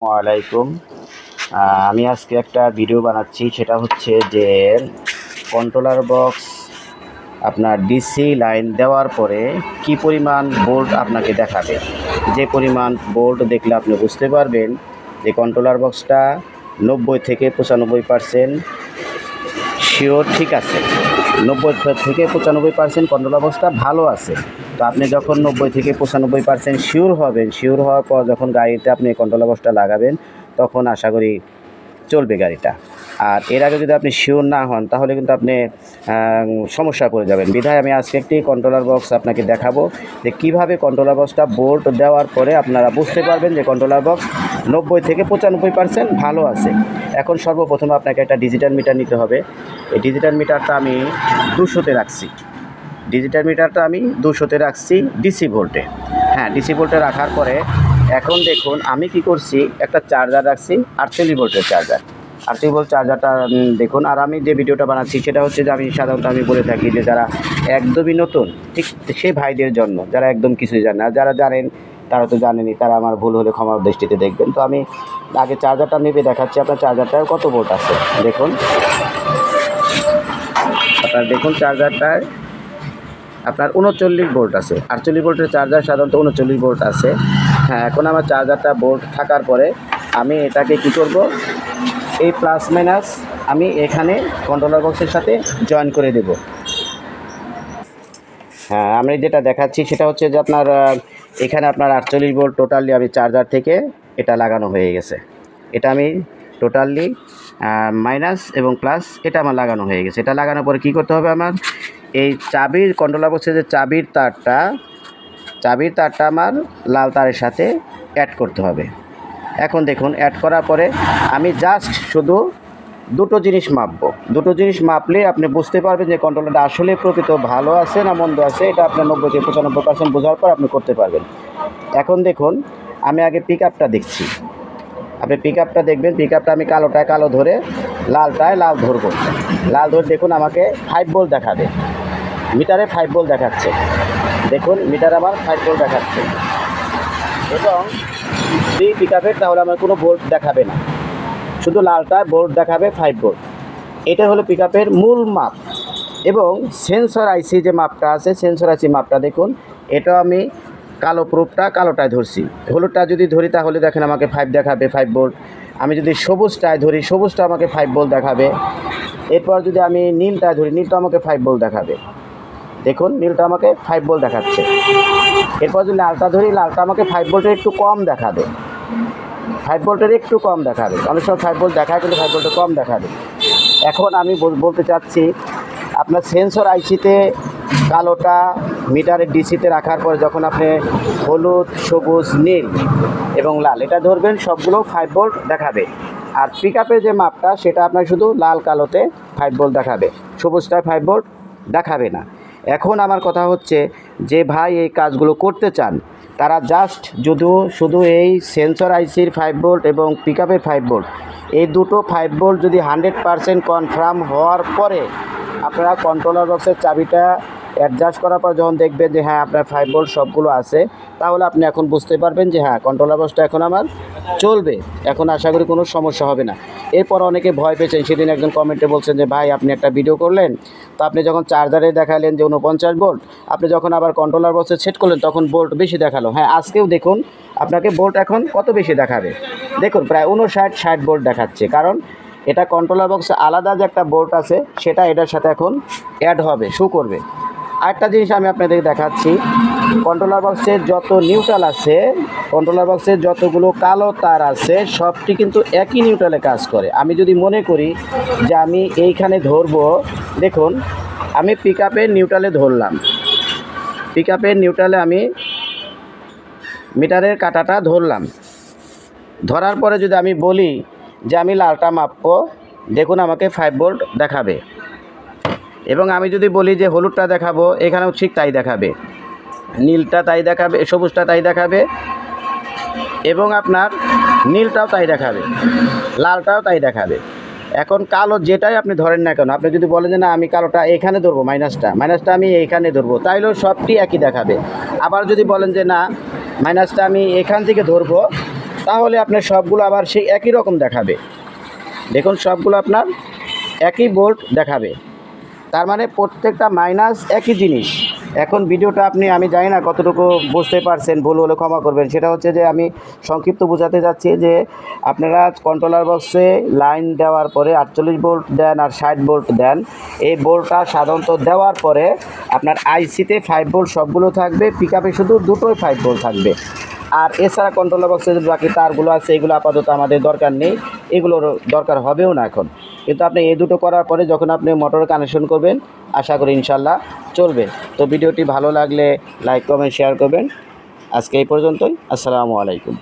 ওয়ালাইকুম। আমি আজকে একটা ভিডিও বানাচ্ছি, সেটা হচ্ছে যে কন্ট্রোলার বক্স আপনার ডিসি লাইন দেওয়ার পরে কি পরিমাণ ভোল্ট আপনাকে দেখাবে। যে পরিমাণ ভোল্ট দেখলে আপনি বুঝতে পারবেন যে কন্ট্রোলার বক্সটা 90 থেকে 95% শিওর ঠিক আছে। 90 থেকে 95% কন্ট্রোলার বক্সটা ভালো আছে। তো আপনি যখন 90 থেকে 95% শিওর হবেন, শিওর হওয়ার পর যখন গাড়িতে আপনি কন্ট্রোলার বক্সটা লাগাবেন, তখন আশা করি চলবে গাড়িটা। আর এর আগে যদি আপনি শিওর না হন, তাহলে কিন্তু আপনি সমস্যায় পড়ে যাবেন। বিধায় আমি আজকে একটি কন্ট্রোলার বক্স আপনাকে দেখাবো যে কীভাবে কন্ট্রোলার বক্সটা বোল্ট দেওয়ার পরে আপনারা বুঝতে পারবেন যে কন্ট্রোলার বক্স 90 থেকে 95% ভালো আছে। এখন সর্বপ্রথম আপনাকে একটা ডিজিটাল মিটার নিতে হবে। এই ডিজিটাল মিটারটা আমি 200-তে রাখছি। ডিজিটাল মিটারটা আমি 200-তে রাখছি ডিসি ভোল্টে। হ্যাঁ, ডিসি ভোল্টে রাখার পরে এখন দেখুন আমি কি করছি, একটা চার্জার রাখছি 48 ভোল্টের চার্জার। 48 ভোল্ট চার্জারটা দেখুন। আর আমি যে ভিডিওটা বানাচ্ছি সেটা হচ্ছে যে আমি সাধারণত বলে থাকি যে যারা একদমই নতুন, ঠিক সেই ভাইদের জন্য, যারা একদম কিছুই জানে না। যারা জানেন তারা তো জানেনই, তারা আমার ভুল হলে ক্ষমার দৃষ্টিতে দেখবেন। তো আমি আগে চার্জারটা মেপে দেখাচ্ছি আপনার চার্জারটায় কত ভোল্ট আছে। দেখুন দেখুন চার্জারটায় আপনার 39 ভোল্ট আছে। 48 ভোল্টের চার্জার সাধারণত 39 ভোল্ট আছে। হ্যাঁ, এখন আমার চার্জারটা ভোল্ট থাকার পরে আমি এটাকে কি করব, এই প্লাস মাইনাস আমি এখানে কন্ট্রোলার বক্সের সাথে জয়েন করে দেব। হ্যাঁ, আমি যেটা দেখাচ্ছি সেটা হচ্ছে যে আপনার এখানে আপনার 48 ভোল্ট টোটালি আমি চার্জার থেকে এটা লাগানো হয়ে গেছে। এটা আমি টোটালি মাইনাস এবং প্লাস এটা আমার লাগানো হয়ে গেছে। এটা লাগানোর পরে কী করতে হবে, আমার এই চাবির কন্ট্রোলার বক্সের যে চাবির তারটা আমার লাল তারের সাথে অ্যাড করতে হবে। এখন দেখুন অ্যাড করার পরে আমি জাস্ট শুধু দুটো জিনিস মাপবো। দুটো জিনিস মাপলে আপনি বুঝতে পারবেন যে কন্ট্রোলারটা আসলে প্রকৃত ভালো আছে না মন্দ আছে। এটা আপনার 90 থেকে 95% বোঝার পর আপনি করতে পারবেন। এখন দেখুন আমি আগে পিক আপটা দেখছি। আপনি পিক আপটা দেখবেন। পিক আপটা আমি কালোটায় কালো ধরে লালটায় লাল ধরবো। লাল ধরে দেখুন আমাকে 5 ভোল্ট দেখাবে। মিটারে 5 ভোল্ট দেখাচ্ছে। দেখুন মিটার আমার 5 ভোল্ট দেখাচ্ছে এবং যদি পিক আপের তাহলে আমার কোনো ভোল্ট দেখাবে না, শুধু লালটায় ভোল্ট দেখাবে 5 ভোল্ট। এটা হলো পিক আপের মূল মাপ। এবং সেন্সর আইসি যে মাপটা আছে, সেন্সর আইসি মাপটা দেখুন, এটা আমি কালো প্রুফটা কালোটায় ধরছি। হলুদটা যদি ধরি তাহলে দেখেন আমাকে 5 দেখাবে, 5 ভোল্ট। আমি যদি সবুজটায় ধরি, সবুজটা আমাকে 5 ভোল্ট দেখাবে। এরপর যদি আমি নীলটায় ধরি, নীলটা আমাকে 5 ভোল্ট দেখাবে। দেখুন নীলটা আমাকে 5 ভোল্ট দেখাচ্ছে। এরপর যদি লালটা ধরি, লালটা আমাকে 5 ভোল্টের একটু কম দেখাবে। 5 ভোল্টের একটু কম দেখাবে। অনেক সময় 5 ভোল্ট দেখায় কিন্তু 5 ভোল্টের কম দেখাবে। এখন আমি বলতে চাচ্ছি, আপনার সেন্সর আইসিতে কালোটা মিটারের ডিসিতে রাখার পরে যখন আপনি হলুদ, সবুজ, নীল এবং লাল এটা ধরবেন, সবগুলো 5 ভোল্ট দেখাবে। আর পিক আপের যে মাপটা সেটা আপনার শুধু লাল কালোতে 5 ভোল্ট দেখাবে, সবুজটায় 5 ভোল্ট দেখাবে না। এখন আমার কথা হচ্ছে যে ভাই এই কাজগুলো করতে চান, তারা জাস্ট শুধু এই সেন্সর আইসির 5 ভোল্ট এবং পিক আপের 5 ভোল্ট, এই দুটো 5 ভোল্ট যদি 100% কনফার্ম হওয়ার পরে আপনারা কন্ট্রোলার বক্সের চাবিটা অ্যাডজাস্ট করার পর যখন দেখবেন যে হ্যাঁ আপনার 5 ভোল্ট সবগুলো আছে, তাহলে আপনি এখন বুঝতে পারবেন যে হ্যাঁ কন্ট্রোলার বক্সটা এখন আমার চলবে। এখন আশা করি কোনো সমস্যা হবে না। এরপর অনেকে ভয় পেয়েছেন। সেদিন একজন কমেন্টে বলছেন যে ভাই আপনি একটা ভিডিও করলেন, তো আপনি যখন চার্জারে দেখালেন যে 49 ভোল্ট, আপনি যখন আবার কন্ট্রোলার বক্সে সেট করলেন তখন ভোল্ট বেশি দেখালো। হ্যাঁ, আজকেও দেখুন আপনাকে ভোল্ট এখন কত বেশি দেখাবে। দেখুন প্রায় 59-60 ভোল্ট দেখাচ্ছে। কারণ এটা কন্ট্রোলার বক্সে আলাদা যে একটা বোল্ট আছে সেটা এটার সাথে এখন অ্যাড হবে, শো করবে। আরেকটা জিনিস আমি আপনাদের দেখাচ্ছি, কন্ট্রোলার বক্সের যত নিউট্রাল আছে, কন্ট্রোলার বক্সের যতগুলো কালো তার আছে, সবটি কিন্তু একই নিউট্রালে কাজ করে। আমি যদি মনে করি যে আমি এইখানে ধরবো, দেখুন আমি পিক আপের নিউট্রালে ধরলাম। পিক আপের নিউট্রালে আমি মিটারের কাঁটাটা ধরলাম। ধরার পরে যদি আমি বলি যে আমি লালটা মাপবো, দেখুন আমাকে 5 ভোল্ট দেখাবে। এবং আমি যদি বলি যে হলুদটা দেখাবো, এখানেও ঠিক তাই দেখাবে। নীলটা তাই দেখাবে, সবুজটা তাই দেখাবে এবং আপনার নীলটাও তাই দেখাবে, লালটাও তাই দেখাবে। এখন কালো যেটাই আপনি ধরেন না কেন, আপনি যদি বলেন যে না আমি কালোটা এখানে ধরবো, মাইনাসটা আমি এইখানে ধরবো, তাইলেও সবটি একই দেখাবে। আবার যদি বলেন যে না মাইনাসটা আমি এখান থেকে ধরবো, তাহলে আপনার সবগুলো আবার সেই একই রকম দেখাবে। দেখুন সবগুলো আপনার একই বোল্ট দেখাবে, তার মানে প্রত্যেকটা মাইনাস একই জিনিস। এখন ভিডিওটা আমি জানি না কতটুকু বুঝতে পারছেন, ভুল হলে ক্ষমা করবেন। সেটা হচ্ছে যে আমি সংক্ষিপ্ত বোঝাতে যাচ্ছি যে আপনারা কন্ট্রোলার বক্সে লাইন দেওয়ার পরে 48 ভোল্ট দেন আর 60 ভোল্ট দেন। এই ভোল্টটা সাধারণত দেওয়ার পরে আপনার আইসিতে 5 ভোল্ট সবগুলো থাকবে, পিকআপে শুধু দুটোই 5 ভোল্ট থাকবে। আর এছাড়া কন্ট্রোলার বক্সে যে বাকি তারগুলো আছে এগুলো আপাতত আমাদের দরকার নেই, এগুলোর দরকার হবেও না এখন। কিন্তু আপনি এই দুটো করার পরে যখন আপনি মোটর কানেকশন করবেন, আশা করি ইনশাল্লাহ চলবে। তো ভিডিওটি ভালো লাগলে লাইক কমেন্ট শেয়ার করবেন। আজকে এই পর্যন্তই। আসসালামু আলাইকুম।